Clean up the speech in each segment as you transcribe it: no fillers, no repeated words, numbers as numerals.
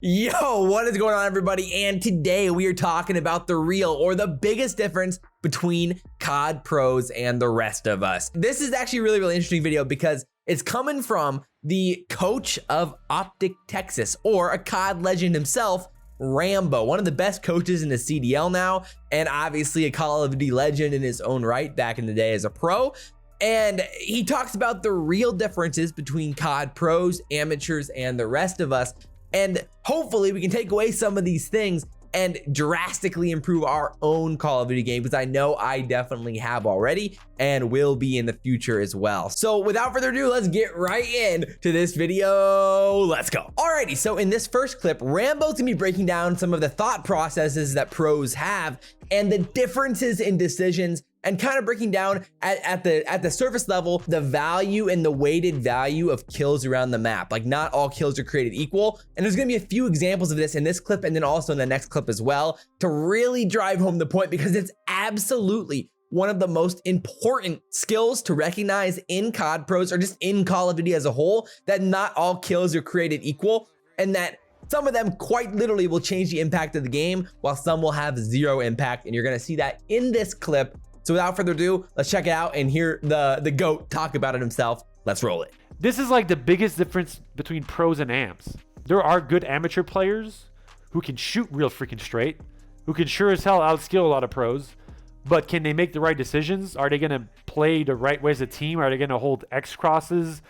Yo, what is going on, everybody? And today we are talking about the real or the biggest difference between CoD Pros and the rest of us. This is actually a really interesting video because it's coming from the coach of OpTic Texas, or a CoD legend himself, Rambo, one of the best coaches in the CDL now, and obviously a Call of Duty legend in his own right back in the day as a pro. And he talks about the real differences between CoD Pros, amateurs, and the rest of us. And hopefully we can take away some of these things and drastically improve our own Call of Duty game, because I know I definitely have already and will be in the future as well. So without further ado, let's get right into this video. Let's go. Alrighty, so in this first clip, Rambo's gonna be breaking down some of the thought processes that pros have and the differences in decisions, and kind of breaking down at the surface level the value and the weighted value of kills around the map. Like, not all kills are created equal, and there's gonna be a few examples of this in this clip and then also in the next clip as well, to really drive home the point, because it's absolutely one of the most important skills to recognize in CoD Pros, or just in Call of Duty as a whole, that not all kills are created equal, and that some of them quite literally will change the impact of the game, while some will have zero impact. And you're gonna see that in this clip. So without further ado, let's check it out and hear the GOAT talk about it himself. Let's roll it. This is like the biggest difference between pros and amps. There are good amateur players who can shoot real freaking straight, who can sure as hell outskill a lot of pros, but can they make the right decisions? Are they gonna play the right way as a team? Are they gonna hold X crosses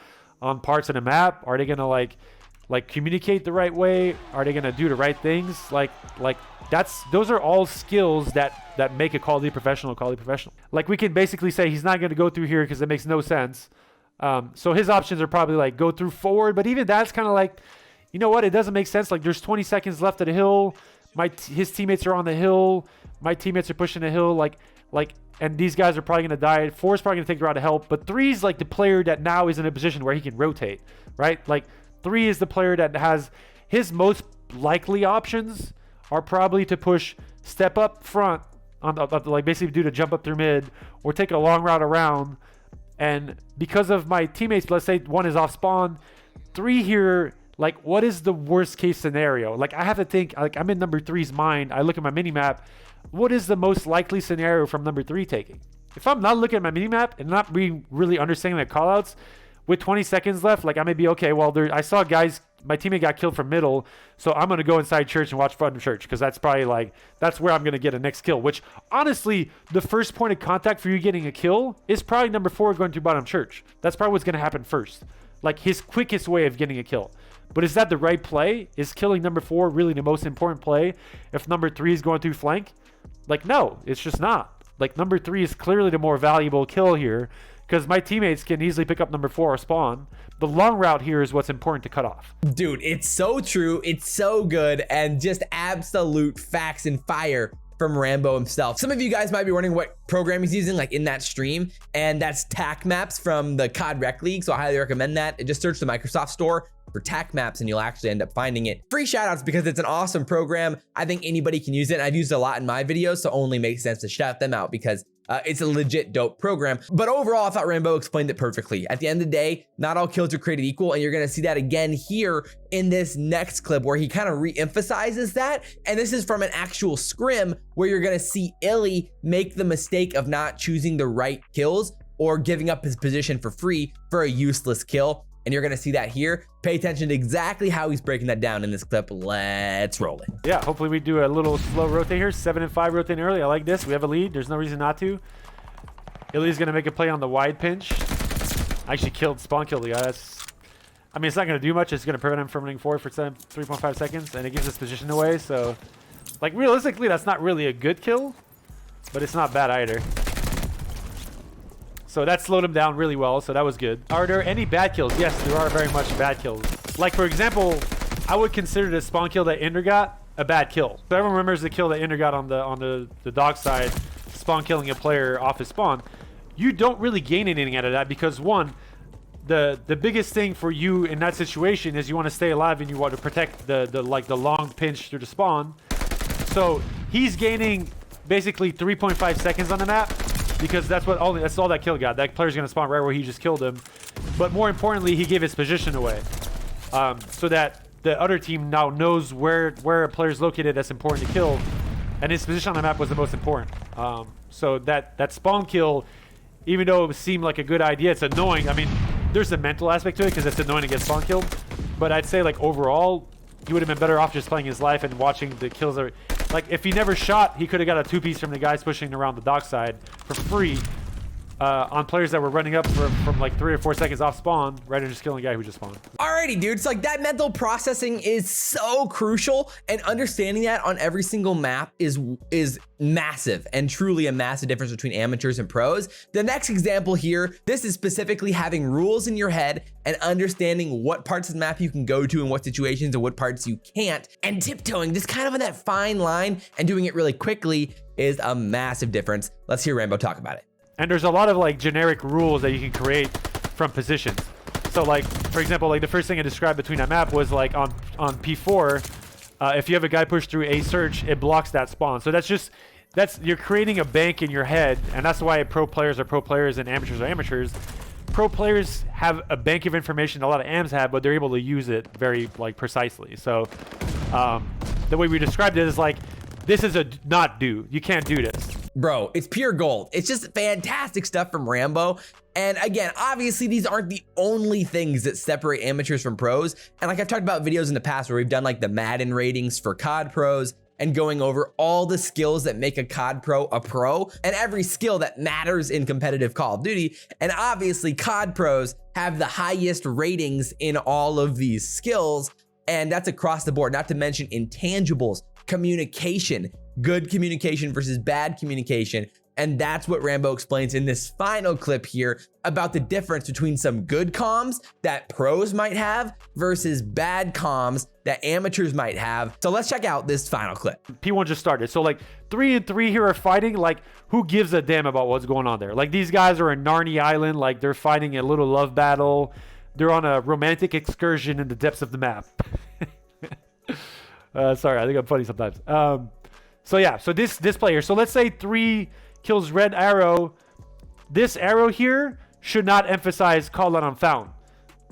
on parts of the map? Are they gonna like communicate the right way? Are they gonna do the right things? Those are all skills that make a Call of Duty professional. Like, we can basically say he's not gonna go through here because it makes no sense. So his options are probably like go through forward, but even that's kind of like, you know what? It doesn't make sense. Like, there's 20 seconds left at the hill. His teammates are on the hill. My teammates are pushing the hill. And these guys are probably gonna die. 4 is probably gonna take the route to help, but 3 is like the player that now is in a position where he can rotate, right? Like, 3 is the player that has his most likely options are probably to push step up front on like basically do to jump up through mid, or take a long route around. And because of my teammates, let's say 1 is off spawn, 3 here, like, what is the worst case scenario? Like, I have to think, like, I'm in number 3's mind. I look at my mini map. What is the most likely scenario from number 3 taking? If I'm not looking at my mini map and not really understanding the callouts, with 20 seconds left, like, I may be okay. Well, I saw guys, my teammate got killed from middle, so I'm gonna go inside church and watch front of church, because that's probably like, that's where I'm gonna get a next kill. Which, honestly, the first point of contact for you getting a kill is probably number 4 going through bottom church. That's probably what's gonna happen first. Like, his quickest way of getting a kill. But is that the right play? Is killing number 4 really the most important play if number 3 is going through flank? Like, no, it's just not. Like, number 3 is clearly the more valuable kill here, because my teammates can easily pick up number 4 or spawn. The long route here is what's important to cut off. Dude, it's so true. It's so good, and just absolute facts and fire from Rambo himself. Some of you guys might be wondering what program he's using, like, in that stream, and that's TAC Maps from the COD Rec League, so I highly recommend that. Just search the Microsoft Store for TAC Maps and you'll actually end up finding it. Free shout outs, because it's an awesome program. I think anybody can use it. I've used it a lot in my videos, so it only makes sense to shout them out, because it's a legit dope program. But overall, I thought Rambo explained it perfectly. At the end of the day, not all kills are created equal, and you're gonna see that again here in this next clip, where he kind of re-emphasizes that. And this is from an actual scrim where you're gonna see Illy make the mistake of not choosing the right kills, or giving up his position for free for a useless kill. And you're gonna see that here. Pay attention to exactly how he's breaking that down in this clip. Let's roll it. Yeah, hopefully we do a little slow rotate here. 7 and 5 rotating early. I like this. We have a lead. There's no reason not to. Illy's gonna make a play on the wide pinch. I actually spawn killed the guy. I mean, it's not gonna do much. It's gonna prevent him from running forward for 3.5 seconds, and it gives his position away. So, like, realistically, that's not really a good kill, but it's not bad either. So that slowed him down really well, so that was good. Are there any bad kills? Yes, there are very much bad kills. Like, for example, I would consider the spawn kill that Ender got a bad kill. So everyone remembers the kill that Ender got on the dog side, spawn killing a player off his spawn. You don't really gain anything out of that, because 1, the biggest thing for you in that situation is you want to stay alive and you want to protect the long pinch through the spawn. So he's gaining basically 3.5 seconds on the map, because that's all that kill got. That player's gonna spawn right where he just killed him. But more importantly, he gave his position away, so that the other team now knows where a player is located that's important to kill, and his position on the map was the most important. So that spawn kill, even though it seemed like a good idea, it's annoying. I mean, there's a mental aspect to it because it's annoying to get spawn killed, but I'd say like overall, he would have been better off just playing his life and watching the kills. Like if he never shot, he could have got a 2-piece from the guys pushing around the dockside for free. On players that were running up from like 3 or 4 seconds off spawn, rather than just killing a guy who just spawned. Alrighty, dude. So like that mental processing is so crucial, and understanding that on every single map is massive and truly a massive difference between amateurs and pros. The next example here, this is specifically having rules in your head and understanding what parts of the map you can go to and what situations and what parts you can't, and tiptoeing just kind of on that fine line and doing it really quickly is a massive difference. Let's hear Rambo talk about it. And there's a lot of like generic rules that you can create from positions. So like, for example, like the first thing I described between that map was like on P4, if you have a guy push through a search, it blocks that spawn. So you're creating a bank in your head, and that's why pro players are pro players and amateurs are amateurs. Pro players have a bank of information a lot of AMs have, but they're able to use it very like precisely. So the way we described it is like, this is a not do. You can't do this. Bro, it's pure gold. It's just fantastic stuff from Rambo. And again, obviously these aren't the only things that separate amateurs from pros. And like I've talked about videos in the past where we've done like the Madden ratings for CoD pros and going over all the skills that make a CoD pro a pro and every skill that matters in competitive Call of Duty. And obviously CoD pros have the highest ratings in all of these skills. And that's across the board, not to mention intangibles, communication, good communication versus bad communication. And that's what Rambo explains in this final clip here about the difference between some good comms that pros might have versus bad comms that amateurs might have. So let's check out this final clip. P1 just started. So like 3 and 3 here are fighting. Like who gives a damn about what's going on there? Like these guys are in Narnia Island. Like they're fighting a little love battle. They're on a romantic excursion in the depths of the map. Sorry, I think I'm funny sometimes. So yeah, so this player, so let's say 3 kills red arrow. This arrow here should not emphasize call out on found.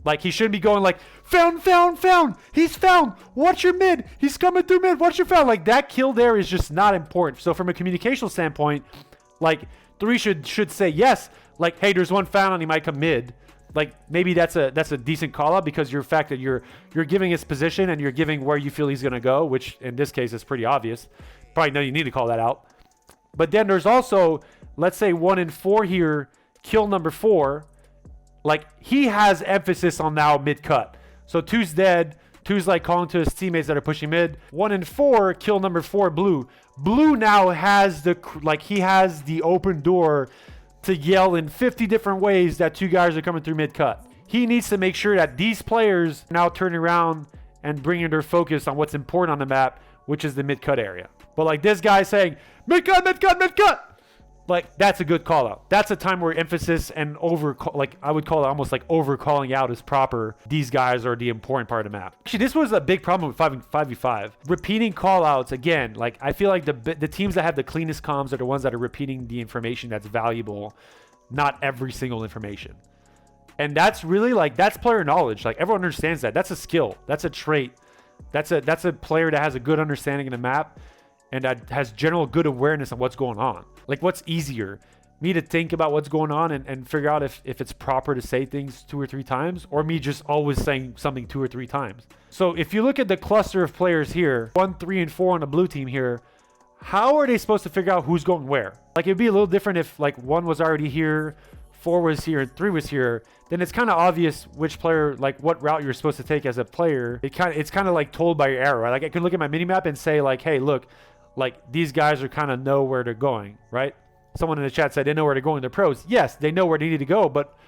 Like he shouldn't be going like found. He's found. Watch your mid. He's coming through mid. Watch your found. Like that kill there is just not important. So from a communicational standpoint, like 3 should say yes. Like hey, there's one found and he might come mid. Like maybe that's a decent call out because your fact that you're giving his position and you're giving where you feel he's gonna go, which in this case is pretty obvious. Probably know you need to call that out. But then there's also, let's say 1 and 4 here, kill number 4. Like he has emphasis on now mid cut. So 2's dead. 2's like calling to his teammates that are pushing mid. 1 and 4, kill number 4, blue. Blue now has he has the open door to yell in 50 different ways that 2 guys are coming through mid cut. He needs to make sure that these players now turn around and bringing their focus on what's important on the map, which is the mid cut area. But like this guy saying mid cut, like that's a good call out. That's a time where emphasis and I would call it almost like over calling out is proper. These guys are the important part of the map. Actually, this was a big problem with 5v5. Repeating call outs again, like I feel like the teams that have the cleanest comms are the ones that are repeating the information that's valuable, not every single information. And that's really that's player knowledge. Like everyone understands that. That's a skill. That's a trait. That's a player that has a good understanding of the map and that has general good awareness of what's going on. Like what's easier, me to think about what's going on and figure out if it's proper to say things 2 or 3 times, or me just always saying something 2 or 3 times. So if you look at the cluster of players here, 1, 3, and 4 on the blue team here, how are they supposed to figure out who's going where? Like it'd be a little different if like 1 was already here, 4 was here, and 3 was here. Then it's kind of obvious which player, like what route you're supposed to take as a player. It's kind of like told by your arrow, right? Like I can look at my minimap and say like, hey, look, like these guys are kind of know where they're going, right? Someone in the chat said they know where they're going. They're pros. Yes, they know where they need to go, but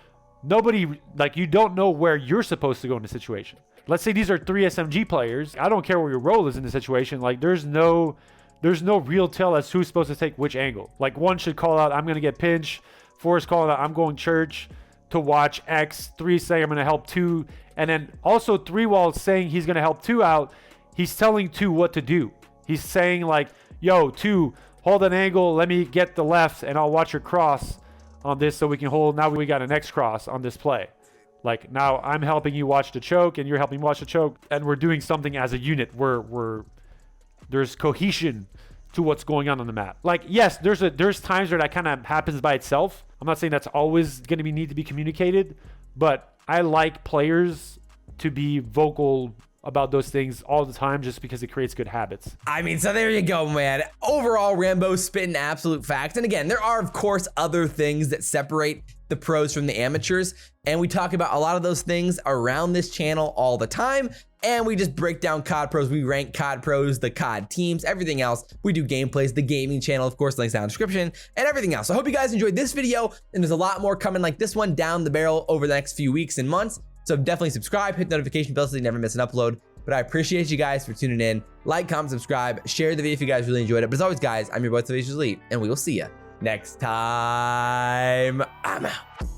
nobody, like you don't know where you're supposed to go in the situation. Let's say these are 3 SMG players. I don't care where your role is in the situation. Like there's no real tell as who's supposed to take which angle. Like 1 should call out, I'm going to get pinch. 4 is calling out, I'm going church to watch X. 3 saying I'm going to help 2. And then also 3, while saying he's going to help 2 out, he's telling 2 what to do. He's saying like, yo, 2, hold an angle. Let me get the left and I'll watch your cross on this so we can hold. Now we got an X cross on this play. Like now I'm helping you watch the choke and you're helping me watch the choke, and we're doing something as a unit where there's cohesion to what's going on the map. Like, yes, there's times where that kind of happens by itself. I'm not saying that's always going to need to be communicated, but I like players to be vocal about those things all the time just because it creates good habits. I mean, so there you go, man. Overall, Rambo's spitting absolute facts. And again, there are, of course, other things that separate the pros from the amateurs. And we talk about a lot of those things around this channel all the time. And we just break down CoD Pros. We rank CoD Pros, the CoD teams, everything else. We do gameplays, the gaming channel, of course, links down in the description, and everything else. So I hope you guys enjoyed this video. And there's a lot more coming like this one down the barrel over the next few weeks and months. So definitely subscribe, hit the notification bell so you never miss an upload. But I appreciate you guys for tuning in. Like, comment, subscribe, share the video if you guys really enjoyed it. But as always, guys, I'm your boy SalvationsElite, and we will see you next time. I'm out.